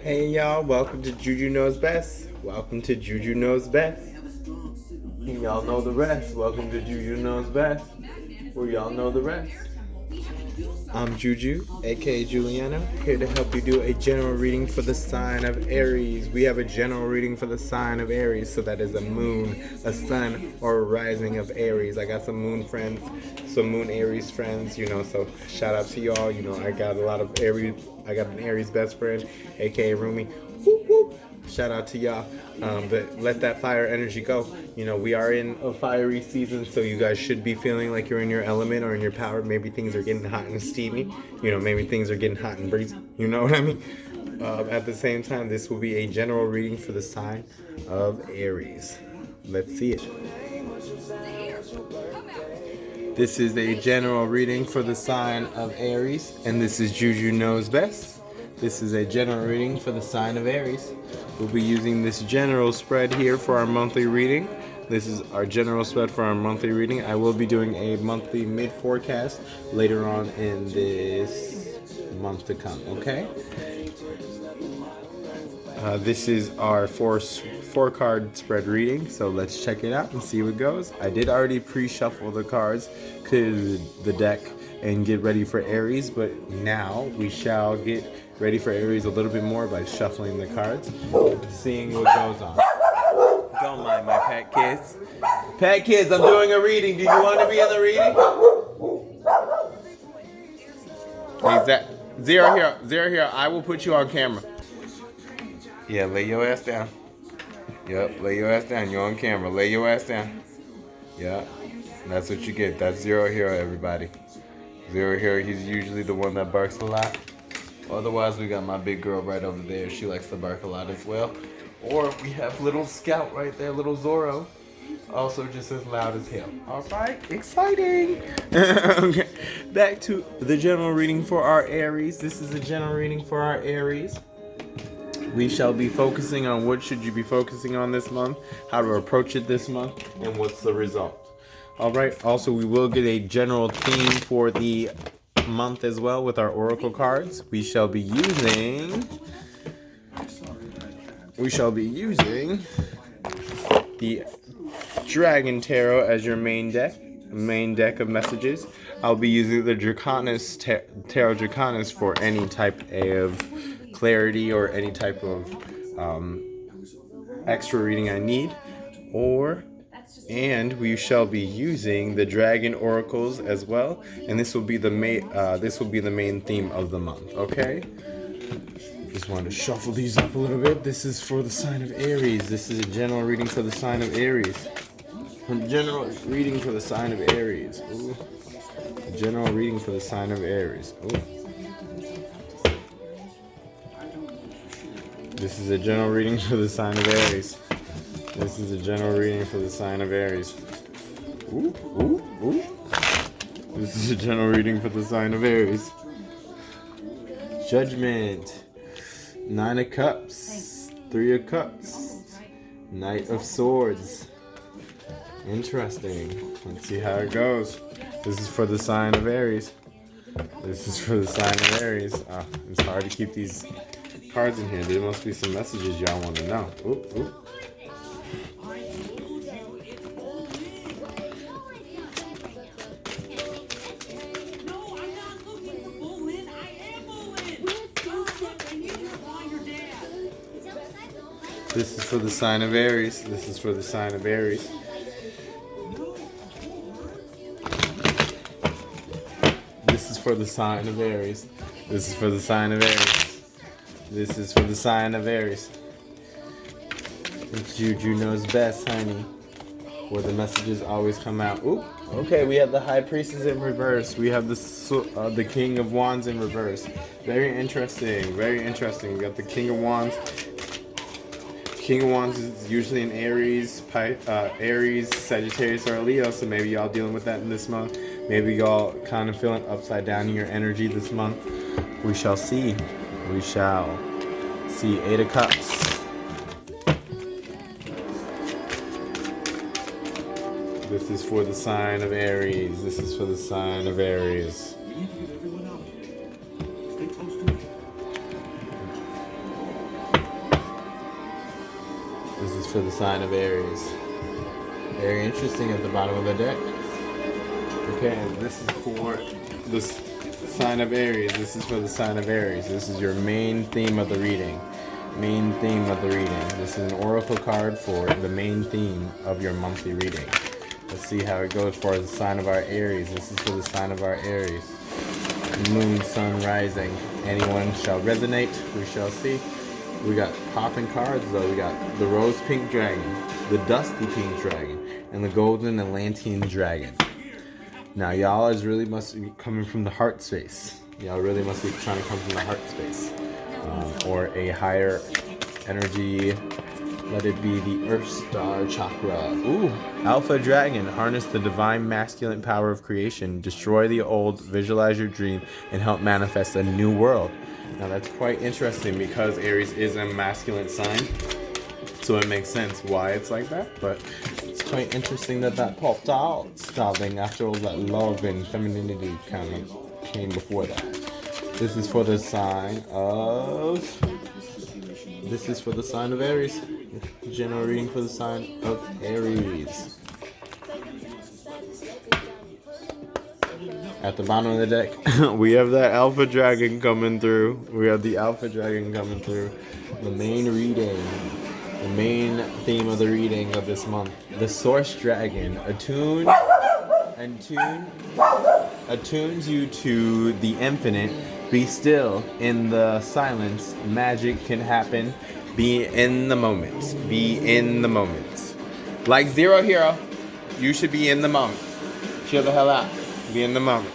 Hey y'all, welcome to Juju Knows Best. Welcome to Juju Knows Best. Y'all know the rest. Welcome to Juju Knows Best, where y'all know the rest. I'm Juju, aka Juliana, here to help you do a general reading for the sign of Aries. We have a general reading for the sign of Aries, so that is a moon, a sun, or a rising of Aries. I got some moon friends, some moon Aries friends, so shout out to y'all. I got a lot of Aries. I got an Aries best friend, aka Rumi. Whoop, whoop. Shout out to y'all. But let that fire energy go. We are in a fiery season, so you guys should be feeling like you're in your element or in your power. Maybe things are getting hot and steamy. Maybe things are getting hot and breezy. You know what I mean? At the same time, this will be a general reading for the sign of Aries. Let's see it. This is a general reading for the sign of Aries, and this is Juju Knows Best. This is a general reading for the sign of Aries. We'll be using this general spread here for our monthly reading. This is our general spread for our monthly reading. I will be doing a monthly mid-forecast later on in this month to come, okay? This is our four-card spread reading, so let's check it out and see what goes. I did already pre-shuffle the cards, clear the deck, and get ready for Aries, but now we shall get ready for Aries a little bit more by shuffling the cards, seeing what goes on. Don't mind my pet kids. Pet kids, I'm doing a reading. Do you want to be in the reading? Exactly. Zero here. I will put you on camera. Yeah, lay your ass down. Yep, lay your ass down. You're on camera. Lay your ass down. Yeah, that's what you get. That's Zero Hero, everybody. Zero Hero, he's usually the one that barks a lot. Otherwise, we got my big girl right over there. She likes to bark a lot as well. Or we have little Scout right there, little Zorro. Also just as loud as hell. Alright, exciting! Okay, back to the general reading for our Aries. This is a general reading for our Aries. We shall be focusing on what should you be focusing on this month, how to approach it this month, and what's the result. Alright, also we will get a general theme for the month as well with our oracle cards. We shall be using the Dragon Tarot as your main deck of messages. I'll be using the Draconis Tarot Draconis for any type of clarity or any type of extra reading I need, and we shall be using the Dragon Oracles as well, and this will be the main theme of the month. Okay. Just wanted to shuffle these up a little bit. This is for the sign of Aries. This is a general reading for the sign of Aries. General reading for the sign of Aries. Ooh. General reading for the sign of Aries. Ooh. This is a general reading for the sign of Aries. This is a general reading for the sign of Aries. Ooh, ooh, ooh. This is a general reading for the sign of Aries. Judgment. 9 of Cups. 3 of Cups. Knight of Swords. Interesting. Let's see how it goes. This is for the sign of Aries. This is for the sign of Aries. It's hard to keep these cards in here. There must be some messages y'all want to know. Oop, oop. This is for the sign of Aries. This is for the sign of Aries. This is for the sign of Aries. This is for the sign of Aries. This is for the sign of Aries. Juju knows best, honey. Where the messages always come out. Ooh, okay, we have the High Priestess in reverse. We have the King of Wands in reverse. Very interesting, very interesting. We got the King of Wands. King of Wands is usually an Aries, Aries, Sagittarius, or Leo, so maybe y'all dealing with that in this month. Maybe y'all kind of feeling upside down in your energy this month. We shall see. We shall see. 8 of Cups. This is for the sign of Aries. This is for the sign of Aries. This is for the sign of Aries. Very interesting at the bottom of the deck. Okay, and this is for the sign of Aries. This is for the sign of Aries. This is your main theme of the reading. Main theme of the reading. This is an oracle card for the main theme of your monthly reading. Let's see how it goes for the sign of our Aries. This is for the sign of our Aries. Moon, sun, rising. Anyone shall resonate. We shall see. We got popping cards though. We got the rose pink dragon, the dusty pink dragon, and the golden Atlantean dragon. Now y'all is really must be coming from the heart space. Y'all really must be trying to come from the heart space. Or a higher energy. Let it be the Earth Star Chakra. Ooh, Alpha Dragon. Harness the divine masculine power of creation. Destroy the old, visualize your dream, and help manifest a new world. Now that's quite interesting because Aries is a masculine sign. So it makes sense why it's like that. But it's quite interesting that popped out starting after all that love and femininity kind of came before that. This is for the sign of... This is for the sign of Aries. General reading for the sign of Aries. At the bottom of the deck, we have that Alpha Dragon coming through. We have the Alpha Dragon coming through. The main reading. The main theme of the reading of this month. The Source Dragon. Attunes you to the infinite. Be still in the silence. Magic can happen. Be in the moment. Be in the moment. Like Zero Hero, you should be in the moment. Chill the hell out. Be in the moment.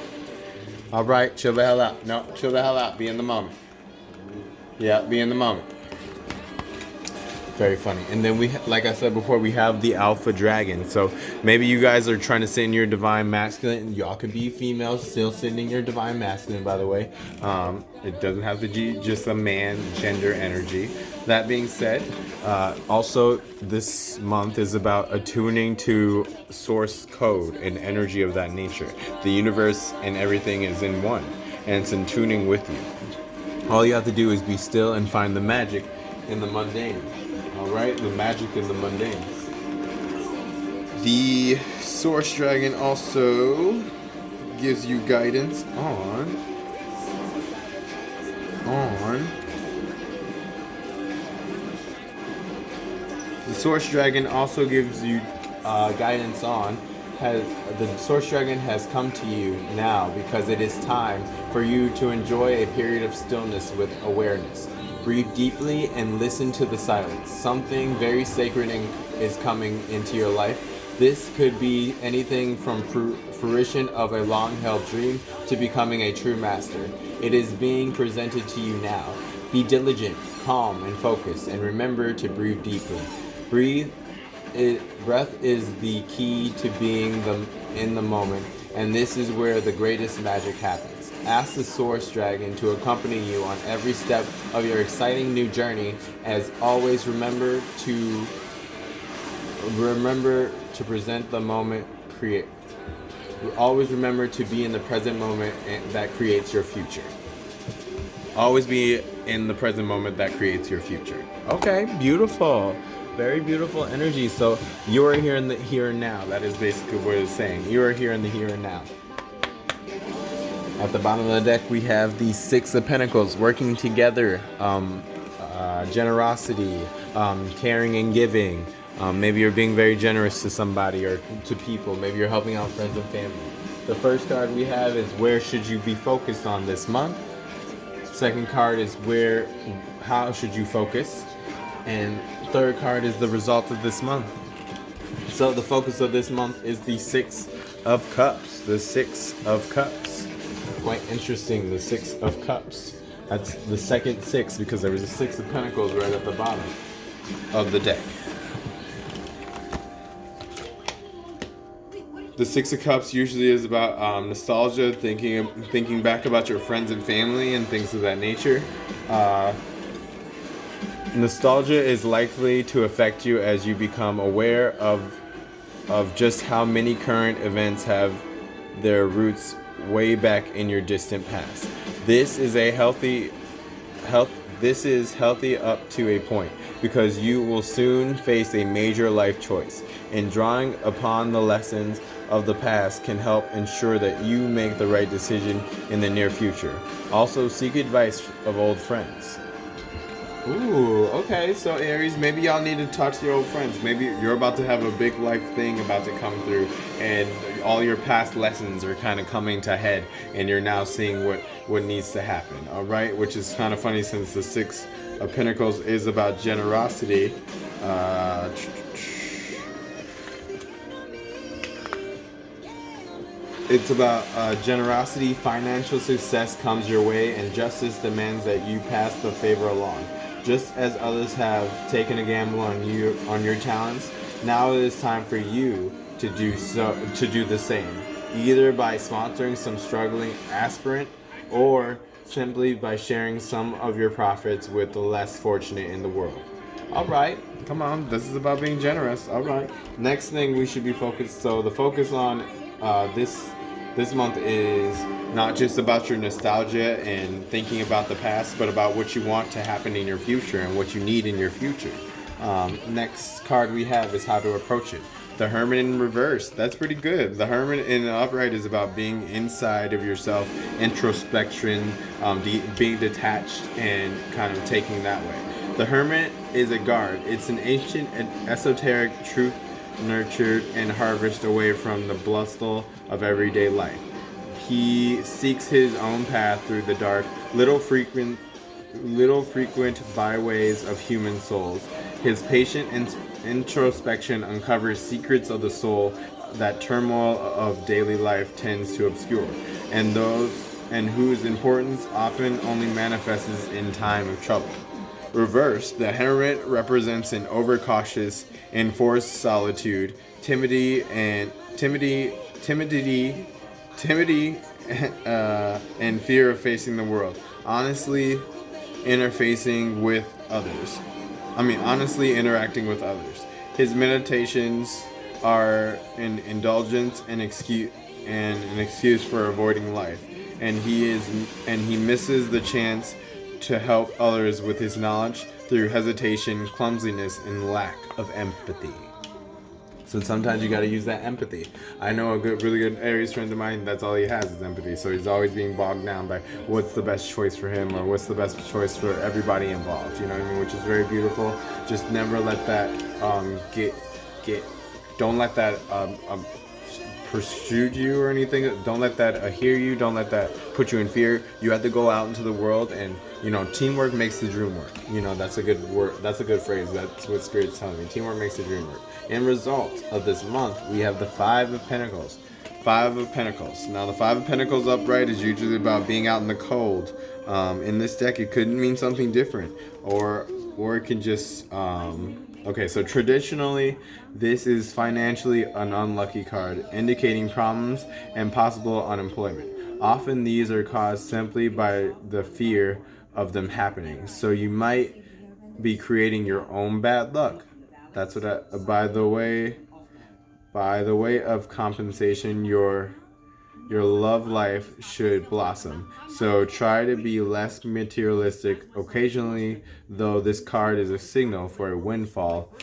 Alright, chill the hell out. No, chill the hell out. Be in the moment. Yeah, be in the moment. Very funny. And then we, like I said before, we have the Alpha Dragon. So maybe you guys are trying to sit in your divine masculine. Y'all could be females still sitting in your divine masculine, by the way. It doesn't have to be just a man gender energy. That being said, also this month is about attuning to source code and energy of that nature. The universe and everything is in one, and it's in tuning with you. All you have to do is be still and find the magic in the mundane. Alright, the magic in the mundane. The Source Dragon also gives you guidance on the Source Dragon also gives you guidance on the Source Dragon has come to you now because it is time for you to enjoy a period of stillness with awareness. Breathe deeply and listen to the silence. Something very sacred is coming into your life. This could be anything from fruition of a long-held dream to becoming a true master. It is being presented to you now. Be diligent, calm, and focused, and remember to breathe deeply. Breath is the key to being in the moment, and this is where the greatest magic happens. Ask the Source Dragon to accompany you on every step of your exciting new journey. As always, remember to present the moment. Always remember to be in the present moment that creates your future. Always be in the present moment that creates your future. Okay, beautiful. Very beautiful energy. So you are here in the here and now. That is basically what it's saying. You are here in the here and now. At the bottom of the deck, we have the Six of Pentacles, working together, generosity, caring and giving. Maybe you're being very generous to somebody or to people. Maybe you're helping out friends and family. The first card we have is where should you be focused on this month? Second card is how should you focus? And third card is the result of this month. So the focus of this month is the Six of Cups. The Six of Cups. Quite interesting, the Six of Cups. That's the second six because there was a Six of Pentacles right at the bottom of the deck. The Six of Cups usually is about nostalgia, thinking back about your friends and family and things of that nature. Nostalgia is likely to affect you as you become aware of just how many current events have their roots way back in your distant past. This is a healthy This is healthy up to a point because you will soon face a major life choice, and drawing upon the lessons of the past can help ensure that you make the right decision in the near future. Also, seek advice of old friends. Ooh, okay. So Aries, maybe y'all need to talk to your old friends. Maybe you're about to have a big life thing about to come through, and all your past lessons are kind of coming to head, and you're now seeing what needs to happen. All right, which is kind of funny since the Six of Pentacles is about generosity. Uh, It's about generosity, financial success comes your way, and justice demands that you pass the favor along. Just as others have taken a gamble on your talents, now it is time for you to do the same, either by sponsoring some struggling aspirant or simply by sharing some of your profits with the less fortunate in the world. All right, come on. This is about being generous. All right. Next thing we should be focused. So the focus on this month is not just about your nostalgia and thinking about the past, but about what you want to happen in your future and what you need in your future. Next card we have is how to approach it. The Hermit in reverse. That's pretty good. The Hermit in the upright is about being inside of yourself, introspection, being detached, and kind of taking that way. The Hermit is a guard. It's an ancient and esoteric truth nurtured and harvested away from the bustle of everyday life. He seeks his own path through the dark, little frequent byways of human souls. His patient introspection uncovers secrets of the soul that turmoil of daily life tends to obscure, and whose importance often only manifests in time of trouble. Reverse, the Hermit represents an overcautious, enforced solitude, timidity, and fear of facing the world. Honestly interacting with others. His meditations are an indulgence and an excuse for avoiding life, and he misses the chance to help others with his knowledge through hesitation, clumsiness, and lack of empathy. So sometimes you got to use that empathy. I know a really good Aries friend of mine, that's all he has is empathy. So he's always being bogged down by what's the best choice for him or what's the best choice for everybody involved. You know what I mean? Which is very beautiful. Just never let that don't let that pursue you or anything. Don't let that hear you. Don't let that put you in fear. You have to go out into the world, and teamwork makes the dream work. That's a good word. That's a good phrase. That's what Spirit's telling me. Teamwork makes the dream work. In result of this month, we have the Five of Pentacles. Five of Pentacles. Now, the Five of Pentacles upright is usually about being out in the cold. In this deck, it could mean something different, or it can just okay, so traditionally, this is financially an unlucky card, indicating problems and possible unemployment. Often these are caused simply by the fear of them happening. So you might be creating your own bad luck. That's what by the way of compensation, your love life should blossom. So try to be less materialistic occasionally, though this card is a signal for a windfall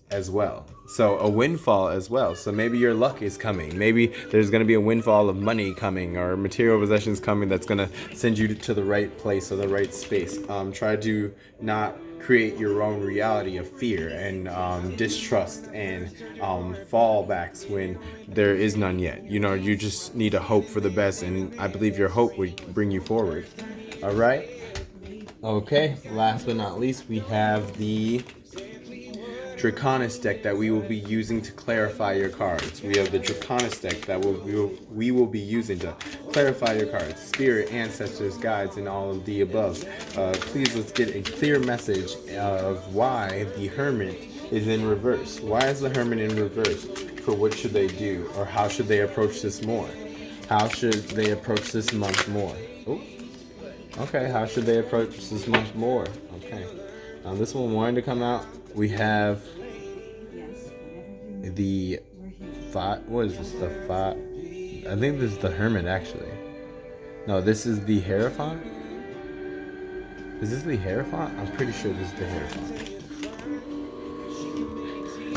as well. So a windfall as well. So maybe your luck is coming. Maybe there's going to be a windfall of money coming or material possessions coming that's going to send you to the right place or the right space. Try to not create your own reality of fear and distrust and fallbacks when there is none yet. You just need to hope for the best, and I believe your hope would bring you forward. All right. Okay. Last but not least, we have the Draconis deck that we will be using to clarify your cards. We have the Draconis deck that we will be using to clarify your cards. Spirit, ancestors, guides, and all of the above. Please let's get a clear message of why the Hermit is in reverse. Why is the Hermit in reverse? For what should they do? Or how should they approach this more? How should they approach this month more? Oh, okay, how should they approach this month more? Okay. This one wanted to come out. We have the thought. What is this? The thought. I think this is the Hermit, actually. No, this is the Hierophant. Is this the Hierophant? I'm pretty sure this is the Hierophant.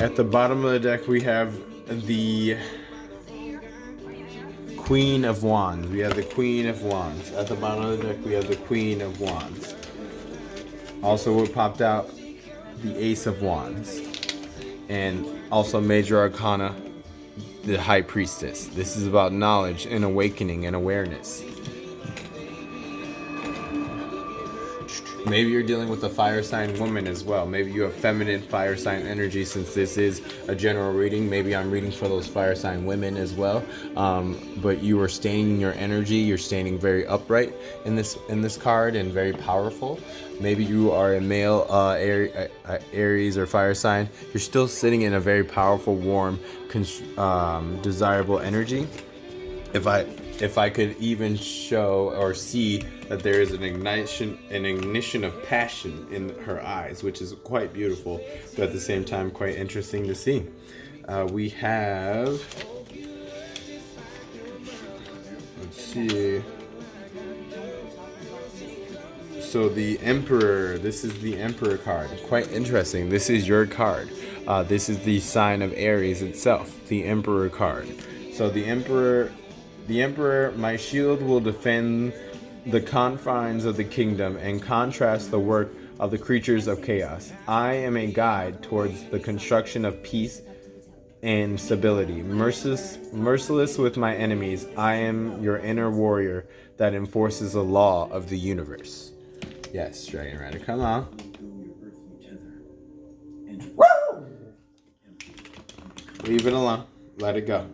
At the bottom of the deck, we have the Queen of Wands. We have the Queen of Wands. At the bottom of the deck, we have the Queen of Wands. Also, what popped out, the Ace of Wands. And also Major Arcana, the High Priestess. This is about knowledge and awakening and awareness. Maybe you're dealing with a fire sign woman as well. Maybe you have feminine fire sign energy, since this is a general reading. Maybe I'm reading for those fire sign women as well. But you are standing in your energy. You're standing very upright in this card and very powerful. Maybe you are a male Aries or fire sign. You're still sitting in a very powerful, warm, desirable energy. If I could even show or see that there is an ignition of passion in her eyes, which is quite beautiful, but at the same time quite interesting to see. We have, let's see. So the Emperor, this is the Emperor card. Quite interesting. This is your card. This is the sign of Aries itself, the Emperor card. So the Emperor, my shield will defend the confines of the kingdom and contrast the work of the creatures of chaos. I am a guide towards the construction of peace and stability. Merciless with my enemies, I am your inner warrior that enforces the law of the universe. Yes, Dragon Rider, come on. Woo! Leave it alone. Let it go.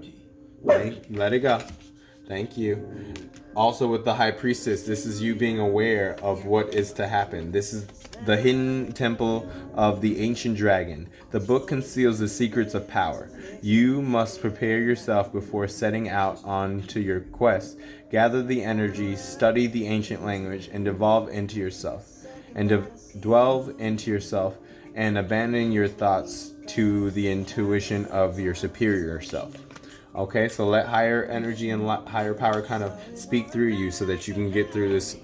Let it go. Thank you. Also with the High Priestess, this is you being aware of what is to happen. This is the hidden temple of the ancient dragon. The book conceals the secrets of power. You must prepare yourself before setting out onto your quest. Gather the energy, study the ancient language, and delve into yourself. And abandon your thoughts to the intuition of your superior self. Okay, so let higher energy and higher power kind of speak through you so that you can get through this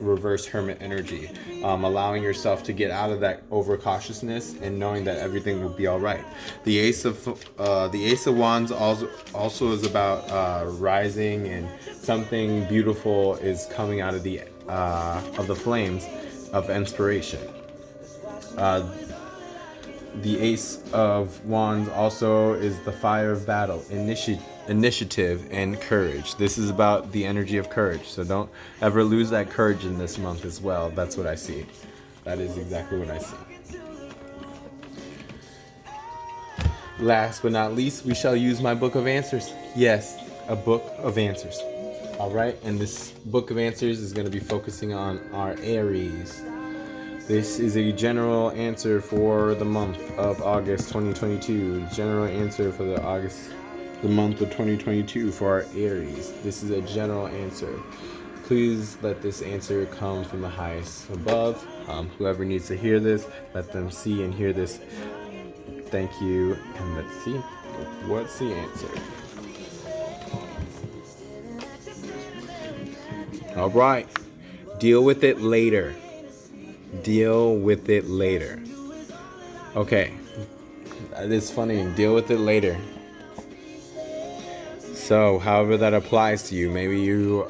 reverse hermit energy, allowing yourself to get out of that overcautiousness and knowing that everything will be all right. The Ace of Wands also is about rising, and something beautiful is coming out of the flames of inspiration. The Ace of Wands also is the fire of battle, initiative, and courage. This is about the energy of courage. So don't ever lose that courage in this month as well. That's what I see. That is exactly what I see. Last but not least, we shall use my book of answers. Yes, a book of answers. All right, and this book of answers is going to be focusing on our Aries. This is a general answer for the month of August 2022. General answer for the month of 2022 for our Aries. This is a general answer. Please let this answer come from the highest above. Whoever needs to hear this, let them see and hear this. Thank you. And let's see. What's the answer? All right. Deal with it later. Deal with it later. Okay. That is funny. Deal with it later. So, however that applies to you, maybe you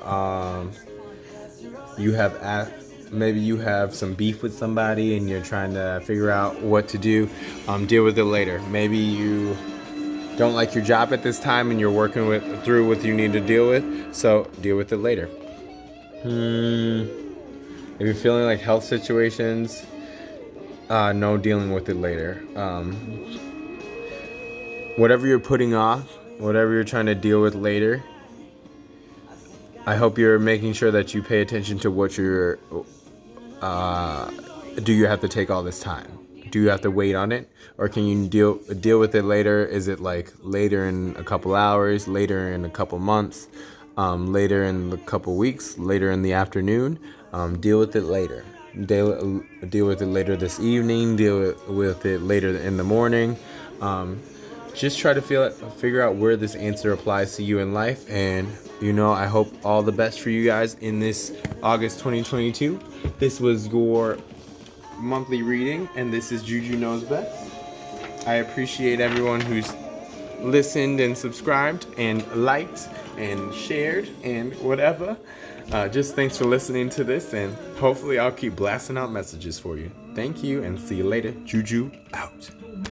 have some beef with somebody and you're trying to figure out what to do. Deal with it later. Maybe you don't like your job at this time and you're working through what you need to deal with. So, deal with it later. If you're feeling like health situations, no dealing with it later. Whatever you're putting off, whatever you're trying to deal with later, I hope you're making sure that you pay attention to what you're, do you have to take all this time? Do you have to wait on it? Or can you deal with it later? Is it like later in a couple hours, later in a couple months, later in a couple weeks, later in the afternoon? Deal with it later. Deal with it later this evening. Deal with it later in the morning. just try to figure out where this answer applies to you in life. And, I hope all the best for you guys in this August 2022. This was your monthly reading, and this is Juju Knows Best. I appreciate everyone who's listened and subscribed and liked and shared and whatever. Just thanks for listening to this, and hopefully I'll keep blasting out messages for you. Thank you, and see you later. Juju out.